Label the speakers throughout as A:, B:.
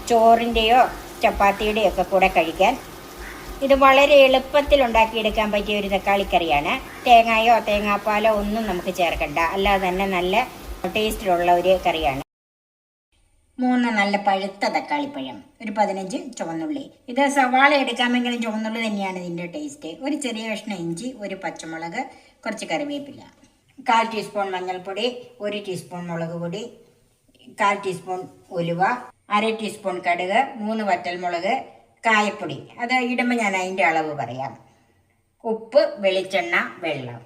A: ചോറിൻ്റെയോ ചപ്പാത്തിയുടെയോ ഒക്കെ കൂടെ കഴിക്കാൻ ഇത് വളരെ എളുപ്പത്തിൽ ഉണ്ടാക്കിയെടുക്കാൻ പറ്റിയ ഒരു തക്കാളിക്കറിയാണ്. തേങ്ങയോ തേങ്ങാപ്പാലോ ഒന്നും നമുക്ക് ചേർക്കണ്ട, അല്ലാതെ തന്നെ നല്ല ടേസ്റ്റിലുള്ള ഒരു കറിയാണ്. 3 നല്ല പഴുത്ത തക്കാളിപ്പഴം, ഒരു 15 ചുവന്നുള്ളി. ഇത് സവാള എടുക്കാമെങ്കിലും ചുവന്നുള്ളി തന്നെയാണ് ഇതിൻ്റെ ടേസ്റ്റ്. ഒരു ചെറിയ കഷ്ണം ഇഞ്ചി, ഒരു പച്ചമുളക്, കുറച്ച് കറിവേപ്പില, 1/4 ടീസ്പൂൺ മഞ്ഞൾപ്പൊടി, 1 ടീസ്പൂൺ മുളക് പൊടി, 1/4 ടീസ്പൂൺ ഉലുവ, 1/2 ടീസ്പൂൺ കടുക്, 3 വറ്റൽമുളക്, കായപ്പൊടി. അത് ഇടുമ്പോൾ ഞാൻ അതിൻ്റെ അളവ് പറയാം. ഉപ്പ്, വെളിച്ചെണ്ണ, വെള്ളം.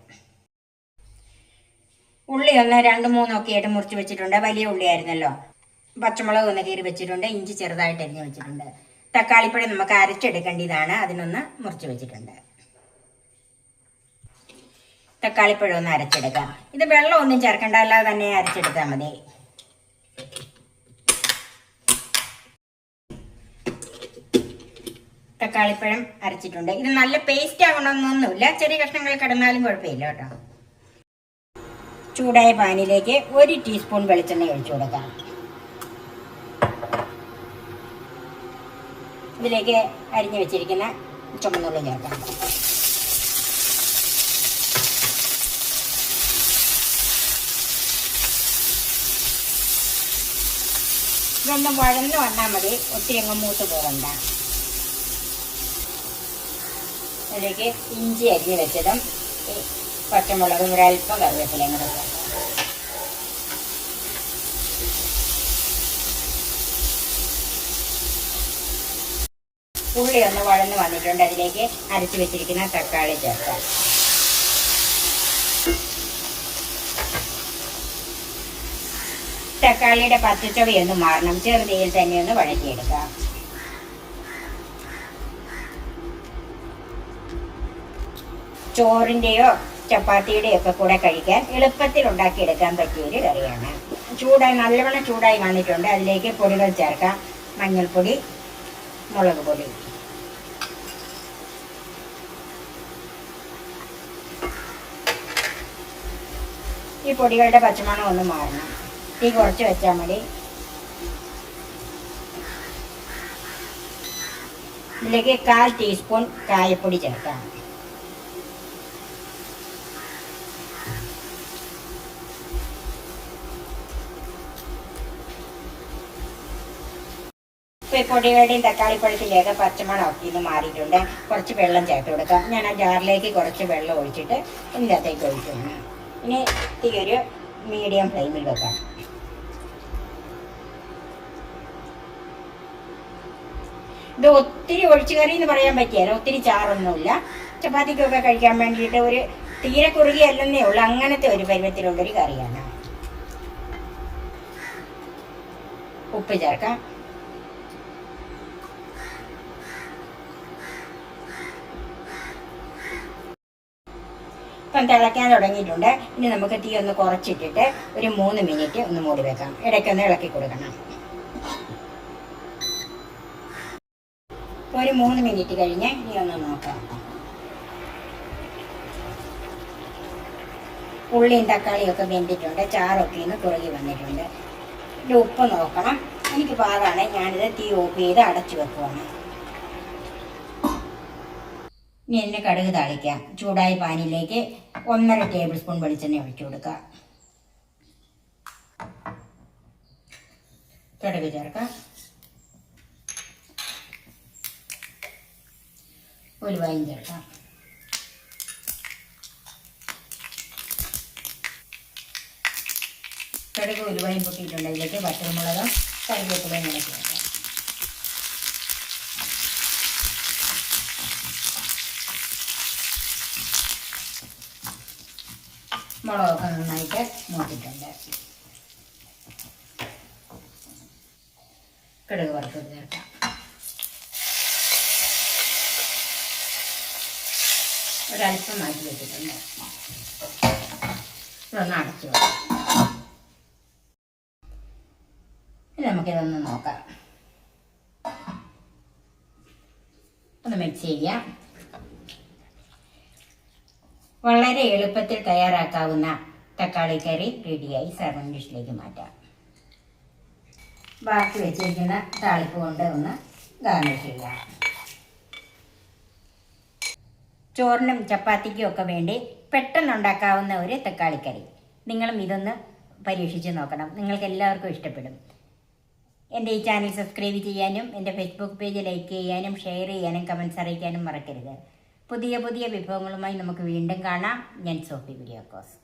A: ഉള്ളി ഒന്ന് 2-3 ഒക്കെ ആയിട്ട് മുറിച്ച് വെച്ചിട്ടുണ്ട്. വലിയ ഉള്ളിയായിരുന്നല്ലോ. പച്ചമുളക് ഒന്ന് കീറി വെച്ചിട്ടുണ്ട്. ഇഞ്ചി ചെറുതായിട്ട് അരിഞ്ഞ് വെച്ചിട്ടുണ്ട്. തക്കാളിപ്പഴം നമുക്ക് അരച്ചെടുക്കേണ്ടതാണ്, അതിനൊന്ന് മുറിച്ച് വെച്ചിട്ടുണ്ട്. തക്കാളിപ്പഴം ഒന്ന് അരച്ചെടുക്കാം. ഇത് വെള്ളം ഒന്നും ചേർക്കണ്ട, അല്ലാതെ തന്നെ അരച്ചെടുത്താൽ മതി. തക്കാളിപ്പഴം അരച്ചിട്ടുണ്ട്. ഇത് നല്ല പേസ്റ്റ് ആകണമെന്നൊന്നുമില്ല, ചെറിയ കഷ്ണങ്ങൾ കിടന്നാലും കുഴപ്പമില്ല കേട്ടോ. ചൂടായ പാനിലേക്ക് 1 ടീസ്പൂൺ വെളിച്ചെണ്ണ ഒഴിച്ചു കൊടുക്കാം. ഇതിലേക്ക് അരിഞ്ഞു വെച്ചിരിക്കുന്ന ചുമന്നുള്ളി ചേർക്കാം. ഇതൊന്ന് വഴന്ന് വന്നാൽ മതി, ഒത്തിരി അങ്ങ് മൂത്ത് പോകണ്ട. അതിലേക്ക് ഇഞ്ചി അരിഞ്ഞ് വെച്ചതും പച്ചമുളകും ഒരൽപ്പം കറിവേപ്പിലയും കൂടെ ചേർക്കാം. ഉള്ളി ഒന്ന് വഴന്ന് വന്നിട്ടുണ്ട്. അതിലേക്ക് അരച്ച് വെച്ചിരിക്കുന്ന തക്കാളി ചേർക്കാം. തക്കാളിയുടെ പച്ചച്ചുവയൊന്ന് മാറണം. ചെറുതീയിൽ തന്നെ ഒന്ന് വഴറ്റിയെടുക്കാം. ചോറിൻ്റെയോ ചപ്പാത്തിയുടെയോ ഒക്കെ കൂടെ കഴിക്കാൻ എളുപ്പത്തിൽ ഉണ്ടാക്കിയെടുക്കാൻ പറ്റിയൊരു കറിയാണ്. നല്ലവണ്ണം ചൂടായി വന്നിട്ടുണ്ട്. അതിലേക്ക് പൊടികൾ ചേർക്കാം. മഞ്ഞൾപ്പൊടി, മുളക് പൊടി, ഈ പൊടികളുടെ പച്ചമണം ഒന്ന് മാറണം. തീ കുറച്ച് വെച്ചാൽ മതി. ഇതിലേക്ക് 1/4 ടീസ്പൂൺ കായപ്പൊടി ചേർക്കാം. ഇപ്പോൾ ഈ പൊടികളുടെയും തക്കാളിപ്പഴത്തിലേക്ക് പച്ചമണമൊക്കെ ഇത് മാറിയിട്ടുണ്ട്. കുറച്ച് വെള്ളം ചേർത്ത് കൊടുക്കാം. ഞാൻ ആ ജാറിലേക്ക് കുറച്ച് വെള്ളം ഒഴിച്ചിട്ട് ഇതിനകത്തേക്ക് ഒഴിക്കുന്നു. ഇനി തീ ഒരു മീഡിയം ഫ്ലെയിമിൽ വെക്കാം. ഇത് ഒത്തിരി ഒഴിച്ചുകറി എന്ന് പറയാൻ പറ്റിയല്ല, ഒത്തിരി ചാറൊന്നുമില്ല. ചപ്പാത്തിക്കൊക്കെ കഴിക്കാൻ വേണ്ടിയിട്ട് ഒരു തീരെ കുറുകിയല്ലെന്നേ ഉള്ളൂ, അങ്ങനത്തെ ഒരു പരുവത്തിലുള്ളൊരു കറിയാണ്. ഉപ്പ് ചേർക്കാം. ഇപ്പം തിളയ്ക്കാൻ തുടങ്ങിയിട്ടുണ്ട്. ഇനി നമുക്ക് തീ ഒന്ന് കുറച്ചിട്ടിട്ട് ഒരു 3 മിനിറ്റ് ഒന്ന് മൂടി വെക്കാം. ഇടയ്ക്കൊന്ന് ഇളക്കി കൊടുക്കണം. ഒരു 3 മിനിറ്റ് കഴിഞ്ഞ് ഇനി ഒന്ന് നോക്കാം. ഉള്ളിയും തക്കാളിയും ഒക്കെ വെന്തിട്ടുണ്ട്. ചാറൊക്കെ ഒന്ന് കുറുകി വന്നിട്ടുണ്ട്. ഇതിൽ ഉപ്പ് നോക്കണം. എനിക്ക് പാകാണ്. ഞാനിത് തീ ഓഫ് ചെയ്ത് അടച്ചു വെക്കുവാണ്. ഇനി എന്നെ കടുക് താളിക്കാം. ചൂടായ പാനിലേക്ക് 1.5 ടേബിൾ സ്പൂൺ വെളിച്ചെണ്ണ ഒഴിച്ചു കൊടുക്കാം. കടുക് ചേർക്കാം. ഉലുവയും ചേർക്കാം. കടുക് ഉലുവയും പൊട്ടിയിട്ടുണ്ട്. അതിലേക്ക് വറ്റൽമുളകും കറിവേപ്പിലയും കൂടെ ചേർക്കാം. മുളകൊക്കെ നന്നായിട്ട് മൂത്തിട്ടുണ്ട്. കടുക് വറുത്തത് ചേർക്കാം. ഒരൽപ്പം മാറ്റി വെച്ചിട്ടുണ്ട്. ഇതൊന്ന് അടച്ചു വെക്കാം. ഇനി നമുക്കിതൊന്ന് നോക്കാം. ഒന്ന് മിക്സ് ചെയ്യാം. വളരെ എളുപ്പത്തിൽ തയ്യാറാക്കാവുന്ന തക്കാളി കറി റെഡിയായി. സർവിംഗ് ഡിഷിലേക്ക് മാറ്റാം. ബാക്കി വെച്ചിരിക്കുന്ന താളിപ്പ് കൊണ്ട് ഒന്ന് ഗാർണിഷ് ചെയ്യാം. ചോറിനും ചപ്പാത്തിക്കും ഒക്കെ വേണ്ടി പെട്ടെന്നുണ്ടാക്കാവുന്ന ഒരു തക്കാളിക്കറി. നിങ്ങളും ഇതൊന്ന് പരീക്ഷിച്ച് നോക്കണം, നിങ്ങൾക്ക് എല്ലാവർക്കും ഇഷ്ടപ്പെടും. എൻ്റെ ഈ ചാനൽ സബ്സ്ക്രൈബ് ചെയ്യാനും എൻ്റെ ഫേസ്ബുക്ക് പേജ് ലൈക്ക് ചെയ്യാനും ഷെയർ ചെയ്യാനും കമൻസ് അറിയിക്കാനും മറക്കരുത്. പുതിയ പുതിയ വിഭവങ്ങളുമായി നമുക്ക് വീണ്ടും കാണാം. ഞാൻ സോഫി കുര്യാക്കോസ്.